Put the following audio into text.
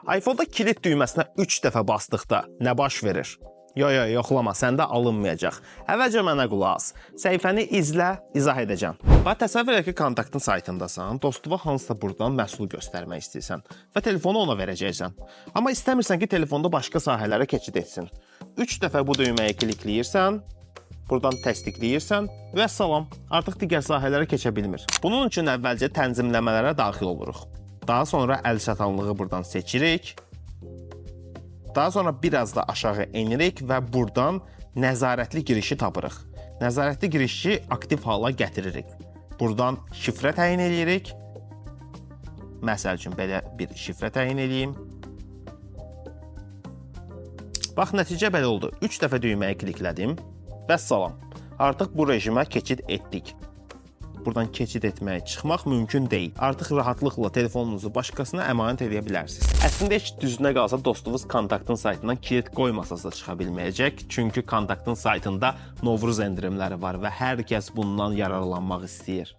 iPhone-da kilit düyməsinə 3 dəfə basdıqda nə baş verir? Yoxlama, səndə alınmayacaq. Əvvəlcə mənə qulaq as. Səhifəni izlə, izah edəcəm. Və təsəvvür et ki, kontaktın saytındasan, dostuna hansısa buradan məhsul göstərmək istəyirsən və telefonu ona verəcəksən. Amma istəmirsən ki, telefonda başqa sahələrə keçid etsin. 3 dəfə bu düyməyə klikləyirsən, buradan təsdiqləyirsən və salam, artıq digər sahələrə keçə bilmir. Bunun üçün əvvəlcə tənzimləmələrə daxil oluruq. Daha sonra əlçatanlığı buradan seçirik. Daha sonra biraz da aşağı enirik və buradan nəzarətli girişi tapırıq. Nəzarətli girişi aktiv hala gətiririk. Buradan şifrə təyin edirik. Məsəl üçün, belə bir şifrə təyin edeyim. Bax, nəticə belə oldu. 3 dəfə düyməyə kliklədim və salam. Artıq bu rejimə keçid etdik. Buradan keçid etməyə çıxmaq mümkün deyil. Artıq rahatlıqla telefonunuzu başqasına əmanət edə bilərsiniz. Əslində heç düzünə qalsa dostunuz kontaktın saytından kilit qoymasasa da çıxa bilməyəcək. Çünki kontaktın saytında Novruz endirimləri var və hər kəs bundan yararlanmaq istəyir.